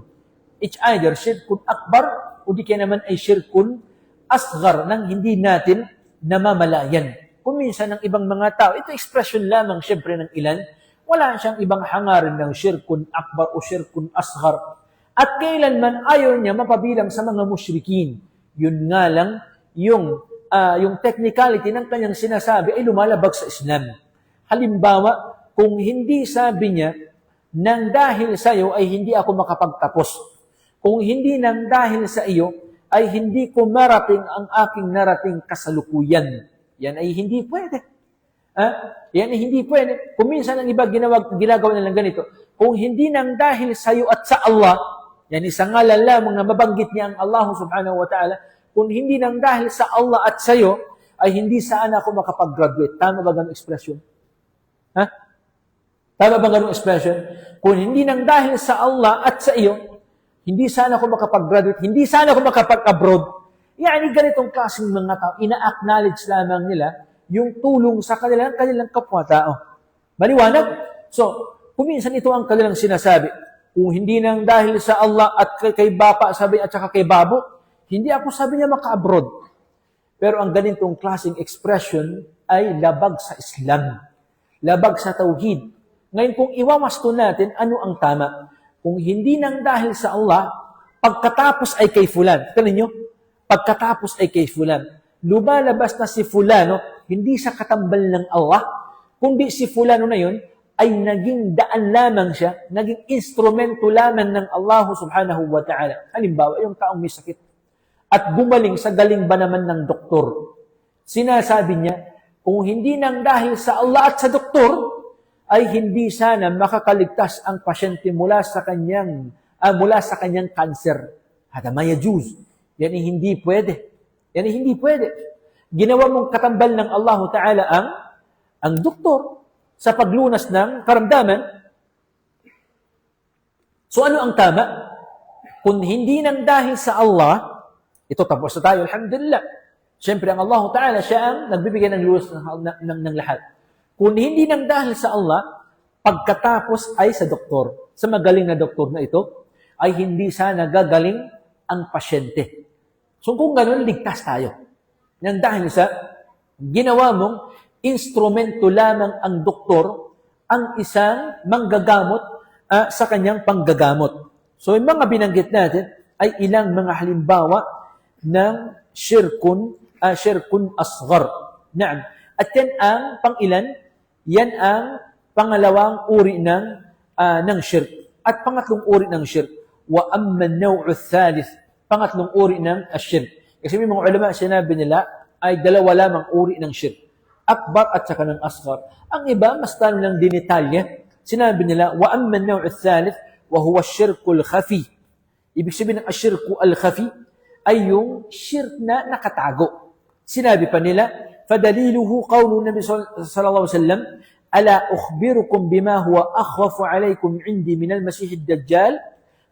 It's either syirkun akbar, o di kaya naman ay syirkun asghar ng hindi natin namamalayan. Kung minsan ng ibang mga tao, ito expression lamang syempre ng ilan, wala siyang ibang hangarin ng syirkun akbar o syirkun asghar. At kailanman ayaw niya mapabilang sa mga musyrikin. Yun nga lang, yung technicality ng kanyang sinasabi ay lumalabag sa Islam. Halimbawa, kung hindi sabi niya, nang dahil sa iyo ay hindi ako makapagtapos. Kung hindi nang dahil sa iyo, ay hindi ko marating ang aking narating kasalukuyan. Yan ay hindi pwede. Yan ay hindi pwede. Kung minsan ang iba ginagawa nilang ganito, kung hindi nang dahil sa iyo at sa Allah, yan isang ngalan lamang na mabanggit niya ang Allah subhanahu wa ta'ala, kung hindi nang dahil sa Allah at sa iyo, ay hindi sana ako makapag-graduate. Tama ba ganung expression? Tama ba ganung expression? Kung hindi nang dahil sa Allah at sa iyo, hindi sana ako makapag-graduate, hindi sana ako makapag-abroad. Yani ganitong klaseng mga tao, ina-acknowledge lamang nila yung tulong sa kanilang kapwa-tao. Maliwanag? So, kung minsan ito ang kanilang sinasabi, kung hindi nang dahil sa Allah at kay Bapa, sabi at saka kay Babo, hindi ako sabi niya maka-abroad. Pero ang ganitong klaseng expression ay labag sa Islam. Labag sa Tauhid. Ngayon kung iwawasto natin, ano ang tama? Kung hindi nang dahil sa Allah, pagkatapos ay kay Fulan. Tignan niyo, pagkatapos ay kay Fulan. Lumalabas na si Fulano, hindi sa katambal ng Allah, kundi si Fulano na yun, ay naging daan lamang siya, naging instrumento lamang ng Allah subhanahu wa ta'ala. Halimbawa, yung taong may sakit at gumaling sa galing ba naman ng doktor. Sinasabi niya, kung hindi nang dahil sa Allah at sa doktor, ay hindi sana makakaligtas ang pasyente mula sa kanyang cancer. Hada mayajuz. Yan ay hindi pwede. Yan ay hindi pwede. Ginawa mong katambal ng Allah Ta'ala ang doktor sa paglunas ng karamdaman. So ano ang tama? Kung hindi nang dahil sa Allah, ito tapos na tayo, alhamdulillah. Siyempre, ang Allah Ta'ala, siya ang nagbibigay ng lunas ng lahat. Kung hindi nang dahil sa Allah, pagkatapos ay sa doktor. Sa magaling na doktor na ito, ay hindi sana gagaling ang pasyente. So kung gano'n, ligtas tayo. Nang dahil sa ginawa mong instrumento lamang ang doktor, ang isang manggagamot sa kanyang panggagamot. So yung mga binanggit natin ay ilang mga halimbawa ng syirkun asghar. Naam. At yan ang pangilan, yan ang pangalawang uri ng shirk. At pangatlong uri ng shirk, wa amma an-naw'u ath-thalith, pangatlong uri ng shirk. Kasi may mga ulama sinabi nila ay dalawa lamang uri ng shirk. Akbar at saka ng asghar. Ang iba, mas talo ng dinitalya. Sinabi nila, wa amma an-naw'u ath-thalith, wa huwa ash-shirku al-khafi. Ibig sabihin ng ash-shirku al-khafi ay yung shirk na nakatago. Sinabi pa nila, fadaliluhu qawlu Nabi sallallahu alaihi wasallam, ala ukhbirukum bima huwa akhwafu alaykum indi min al-masih ad-dajjal?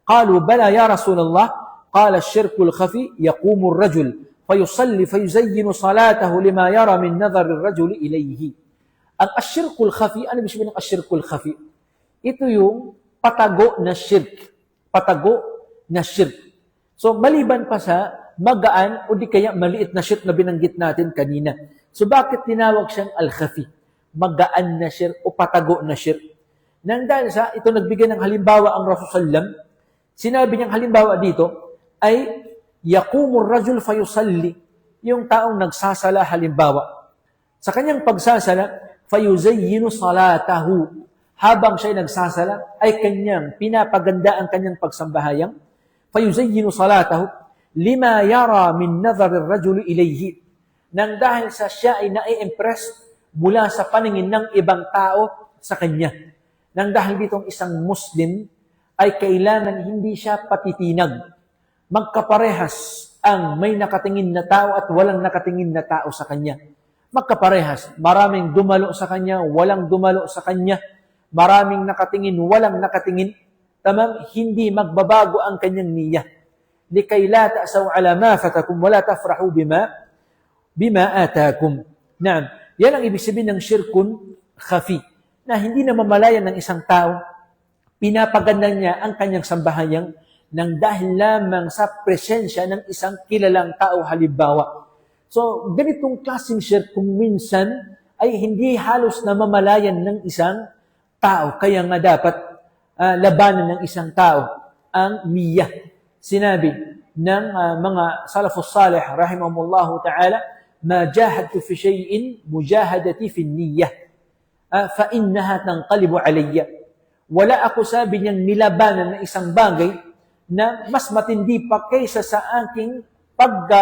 Qalu bala ya Rasulullah. Qala ash-shirku al-khafi yaqumu ar-rajul fayusalli fayuzayyinu salatahu lima yara min nadhar ar-rajul ilayhi. Ang ash-shirku al-khafi, ano ibig sabihin ng ash-shirku al-khafi? Ito yung patago na shirk. Patago na shirk. So, maliban pa sa magaan o di kaya maliit na shirk na binanggit natin kanina. So bakit tinawag siyang al-khafi? Magaan na shirk o patago na shirk. Nang dahil sa ito nagbigay ng halimbawa ang Rasulullah, sinabi niyang halimbawa dito ay yakumur rajul fayusalli, yung taong nagsasala halimbawa. Sa kanyang pagsasala, fayuzayyinu salatahu, habang siya nagsasala, ay kanyang pinapaganda ang kanyang pagsambahayang, fayuzayyinu salatahu, lima yara min nadhari rajul ilayhi, nang dahil sa siya ay nai-impress mula sa paningin ng ibang tao sa kanya. Nang dahil ditong isang Muslim ay kailangan hindi siya patitinag. Magkaparehas ang may nakatingin na tao at walang nakatingin na tao sa kanya. Magkaparehas. Maraming dumalo sa kanya, walang dumalo sa kanya. Maraming nakatingin, walang nakatingin. Tamam, hindi magbabago ang kanyang niyya. Likay la ta'saw ala ma fatakum wa la tafrahu bima atakum. Naam, yan ang ibig sabihin ng syirkun khafi, na hindi na mamalayan ng isang tao, pinapaganda niya ang kanyang sambahayang nang dahil lamang sa presensya ng isang kilalang tao halimbawa. So, ganitong klaseng shirk kung minsan ay hindi halos na mamalayan ng isang tao. Kaya nga dapat labanan ng isang tao ang niyya. Sinabi ng mga salafus salih, rahimahumullahu ta'ala, ma jahadtu fi shay'in mujahadati fi niyyah. Fa innaha tanqalibu alayya. Wala ako, sabi niyang, nilabanan ng isang bagay na mas matindi pa kaysa sa aking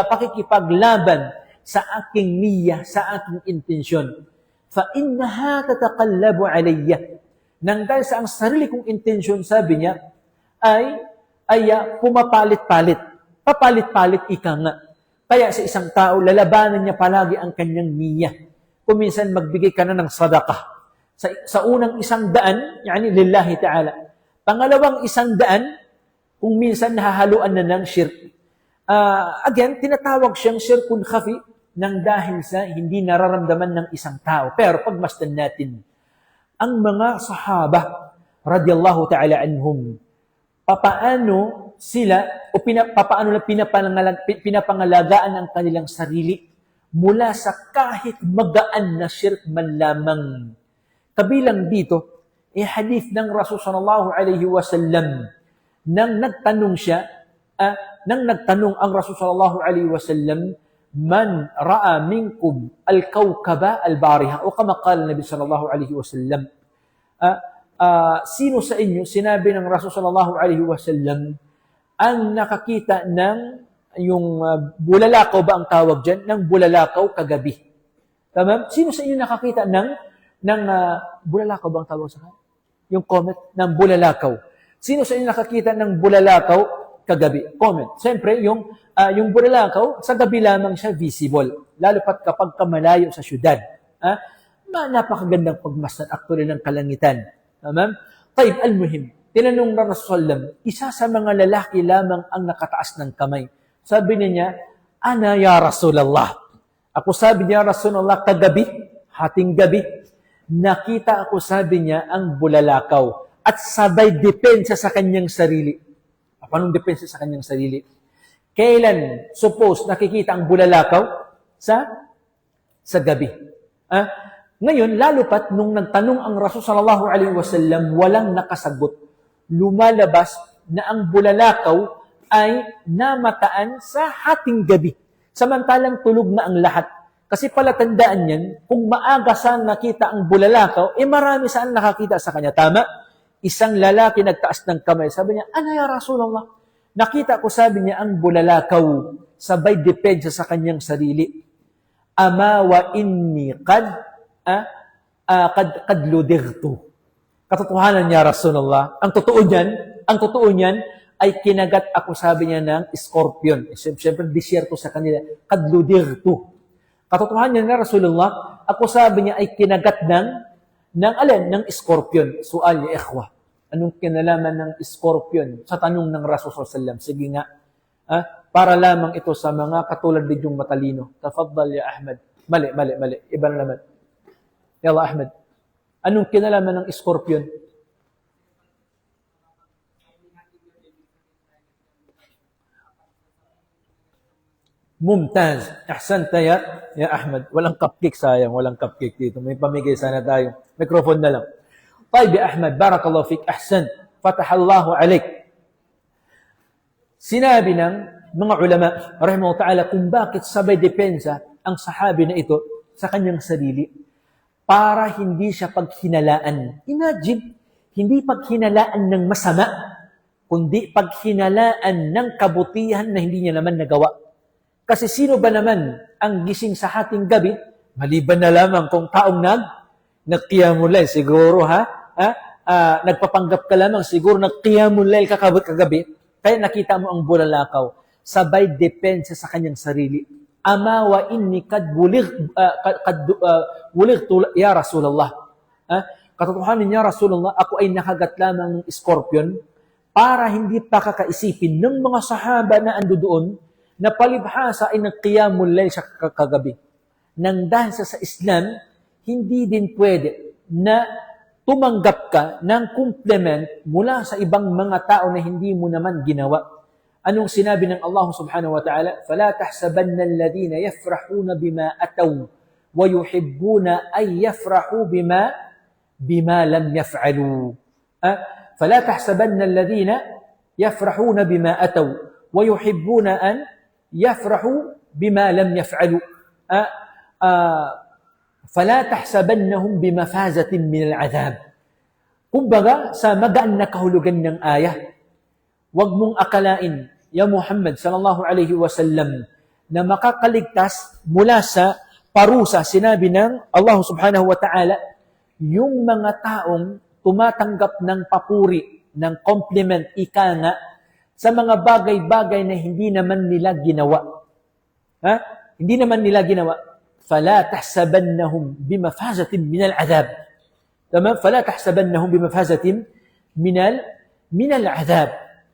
pakikipaglaban sa aking niyya, sa aking intensyon. Fa innaha tataqallabu alayya. Nang dahil sa ang sarili kong intensyon, sabi niya, ay pumapalit-palit. Papalit-palit ika nga. Kaya sa isang tao, lalabanan niya palagi ang kanyang niyya. Kung minsan magbigay ka na ng sadaqah. Sa unang 100, yani lillahi ta'ala. Pangalawang 100, kung minsan nahahaluan na ng shirk. Again, tinatawag siyang shirkun khafi nang dahil sa hindi nararamdaman ng isang tao. Pero pagmasdan natin, ang mga sahaba, radiyallahu ta'ala anhum, papaano sila, o papaano na pinapangalagaan ang kanilang sarili mula sa kahit magaan na shirk man lamang. Kabilang dito, hadith ng Rasul sallallahu alaihi wasallam, nang nagtanong ang Rasul sallallahu alaihi wasallam, man ra'a minkum al-kawkaba al-bariha, o kama qala Nabi sallallahu alaihi wasallam, sino sa inyo, sinabi ng Rasul sallallahu alaihi wasallam, ang nakakita ng yung bulalakaw ba ang tawag dyan? Ng bulalakaw kagabi. Tama? Sino sa inyo nakakita ng bulalakaw ba ang tawag sa kanya? Yung comet ng bulalakaw. Sino sa inyo nakakita ng bulalakaw kagabi? Comment. Siyempre, yung bulalakaw, sa gabi lamang siya visible. Lalo pat kapag kamalayo sa syudad. Napakagandang pagmasdan actually ng kalangitan. Tama? Taib, al-muhim. Tinanong ng Rasulullah, isa sa mga lalaki lamang ang nakataas ng kamay. Sabi niya, ana ya Rasulullah. Ako, sabi niya, Rasulullah, kagabi, hating gabi, nakita ako, sabi niya, ang bulalakaw. At sabay depensa sa kanyang sarili. Paano depensa sa kanyang sarili? Kailan, suppose, nakikita ang bulalakaw? Sa gabi. Ngayon, lalo pat, nung nagtanong ang Rasul sallallahu alaihi wasallam, walang nakasagot. Lumalabas na ang bulalakaw ay namataan sa hating gabi. Samantalang tulog na ang lahat. Kasi palatandaan yan, kung maaga saan nakita ang bulalakaw, marami saan nakakita sa kanya. Tama? Isang lalaki nagtaas ng kamay. Sabi niya, ano ya Rasulullah? Nakita ko, sabi niya, ang bulalakaw. Sabay depensa sa kanyang sarili. Ama wa inni qad ludirtu. Katotohanan niya, Rasulullah. Ang totoo niyan ay kinagat ako, sabi niya, ng scorpion. Siyempre, disyerto sa kanila. Qad ludirtu. Katotohanan niya, Rasulullah, ako, sabi niya, ay kinagat ng scorpion. Sual ya ikhwa. Anong kinalaman ng scorpion sa tanong ng Rasulullah sallallahu alaihi wasallam? Sige nga. Para lamang ito sa mga katulad din yung matalino. Tafaddal ya Ahmad. Mali. Iba na naman. Yalla Ahmad. Anong kinalaman ng scorpion? Mumtaz. Ahsanta ya Ahmad. Walang cupcake, sayang. Walang cupcake dito. May pamigay sana tayo. Microphone na lang. Tayyib ya Ahmad. Barakallahu fik. Ahsan. Fatahallahu alaik. Sinabi ng mga ulama, rahimahullah ta'ala, kung bakit sabay depensa ang sahabi na ito sa kanyang sarili para hindi siya paghinalaan. Imagine, hindi paghinalaan ng masama, kundi paghinalaan ng kabutihan na hindi niya naman nagawa. Kasi sino ba naman ang gising sa hating gabi, maliban na lamang kung taong nagqiyamul layl, siguro nagpapanggap ka lamang, siguro nagqiyamul layl kagabi, kaya nakita mo ang bulalakaw, sabay depensa sa kanyang sarili. Ama wa inni kad bulightu ya Rasulullah. Katotohanan niya Rasulullah, ako ay nakagat lamang ng scorpion para hindi pa kakaisipin ng mga sahaba na ando doon na palibhasa ay nagqiyamul layl sa kagabi. Nang dahil sa Islam, hindi din pwede na tumanggap ka ng compliment mula sa ibang mga tao na hindi mo naman ginawa. Anong sinabi ng Allah subhanahu wa ta'ala? فَلَا تَحْسَبَنَّ الَّذِينَ يَفْرَحُونَ بِمَا أَتَوْا وَيُحِبُّونَ أَن يَفْرَحُوا بِمَا لَمْ يَفْعَلُوا. فَلَا تَحْسَبَنَّ الَّذِينَ يَفْرَحُونَ بِمَا أَتَوْا وَيُحِبُّونَ أَن يَفْرَحُوا بِمَا لَمْ يَفْعَلُوا. فَلَا تَحْسَبَنَّهُمْ بِمَفَازَةٍ مِنَ الْعَذَابِ. Kumbaga, sa magaan na kahulugan ng ayah, huwag mong akalain, ya Muhammad sallallahu alaihi wasallam, na makakaligtas mula sa parusa. Sinabi ng Allah subhanahu wa ta'ala, yung mga taong tumatanggap ng papuri, ng compliment, ika nga, sa mga bagay-bagay na hindi naman nila ginawa. Hindi naman nila ginawa. فَلَا تَحْسَبَنَّهُمْ بِمَفَازَةٍ مِنَ الْعَذَابِ. Tama? فَلَا تَحْسَبَنَّهُمْ بِمَفَازَةٍ مِنَ الْعَذَابِ.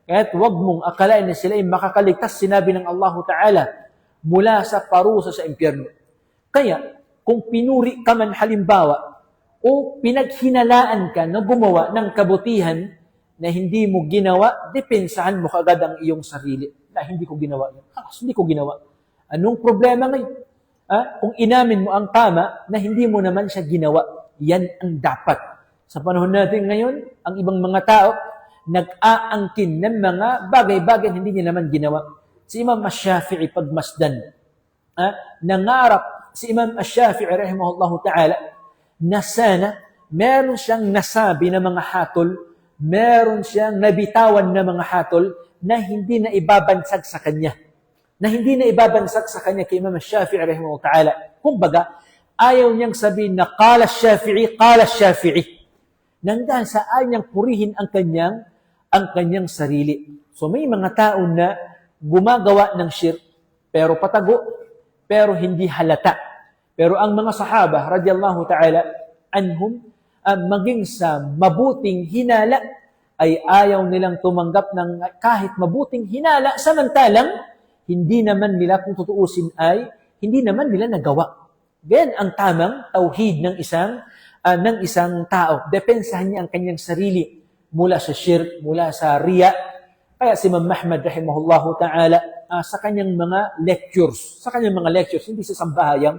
Kaya't huwag mong akalain na sila ay makakaligtas, sinabi ng Allah Ta'ala, mula sa parusa sa impyerno. Kaya, kung pinuri ka man halimbawa, o pinaghinalaan ka na gumawa ng kabutihan na hindi mo ginawa, depensahan mo kagad ang iyong sarili. Na hindi ko ginawa yan. Hindi ko ginawa. Anong problema ngayon? Kung inamin mo ang tama na hindi mo naman siya ginawa, yan ang dapat. Sa panahon natin ngayon, ang ibang mga tao, nag-aangkin ng mga bagay-bagay na hindi niya naman ginawa. Si Imam Ash-Shafi'i pagmasdan, nangarap si Imam Ash-Shafi'i rahimahullahu ta'ala na sana meron siyang nasabi na mga hatol, meron siyang nabitawan na mga hatol na hindi na ibabansag sa kanya. Na hindi na ibabansag sa kanya kay Imam Ash-Shafi'i rahimahullahu ta'ala. Kumbaga, ayaw niyang sabihin na qala Ash-Shafi'i. Nandaan sa ayaw niyang purihin ang kanyang sarili. So may mga tao na gumagawa ng shirk, pero patago, pero hindi halata. Pero ang mga sahaba, radiyallahu ta'ala, anhum, maging sa mabuting hinala, ay ayaw nilang tumanggap ng kahit mabuting hinala, samantalang, hindi naman nila, kung tutuusin ay, hindi naman nila nagawa. Ganyan ang tamang tauhid ng isang tao. Depensahan niya ang kanyang sarili mula sa shirk, mula sa riya. Kaya si Imam Ahmad rahimahullahu ta'ala, sa kanyang mga lectures, hindi sa sambahayang,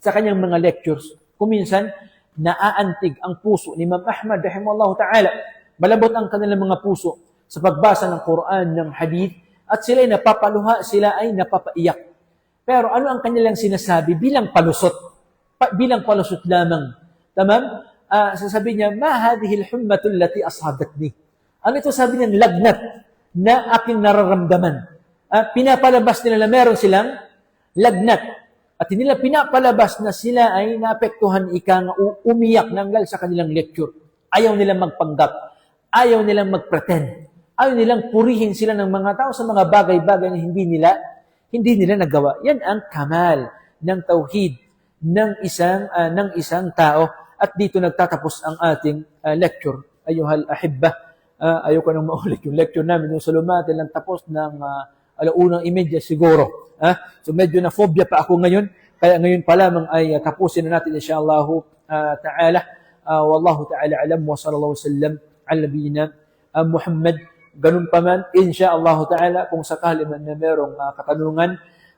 sa kanyang mga lectures, kuminsan, naaantig ang puso ni Imam Ahmad rahimahullahu ta'ala. Malabot ang kanilang mga puso sa pagbasa ng Quran, ng hadith, at sila ay napapaluha, sila ay napapaiyak. Pero ano ang kanilang sinasabi bilang palusot? Bilang palusot lamang. Tamam? Sasabi niya, ma hadhihi al-hummatu allati asabatni. Ano ito sabi niya? Lagnat na aking nararamdaman. Pinapalabas nila na meron silang lagnat. At hindi nila pinapalabas na sila ay naapektuhan umiyak nanggal sa kanilang lecture. Ayaw nilang magpanggap. Ayaw nilang magpretend. Ayaw nilang purihin sila ng mga tao sa mga bagay-bagay na hindi nila nagawa. Yan ang kamal ng tauhid ng isang tao. At dito nagtatapos ang ating lecture. Ayuhal ahibba, ayoko nang maulit yung lecture namin. Yung salumatin lang tapos ng 1:30 siguro. So medyo na phobia pa ako ngayon. Kaya ngayon pa lamang ay tapusin na natin insyaAllah ta'ala. Wallahu ta'ala alam wa sallallahu sallam ala nabiyina Muhammad. Ganun pa man, insyaAllah ta'ala, kung sakali man na merong katanungan,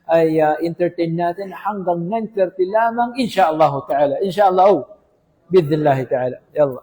ay entertain natin hanggang 9:30 lamang, insyaAllah ta'ala. InsyaAllah, bidnillahi ta'ala. Yalla.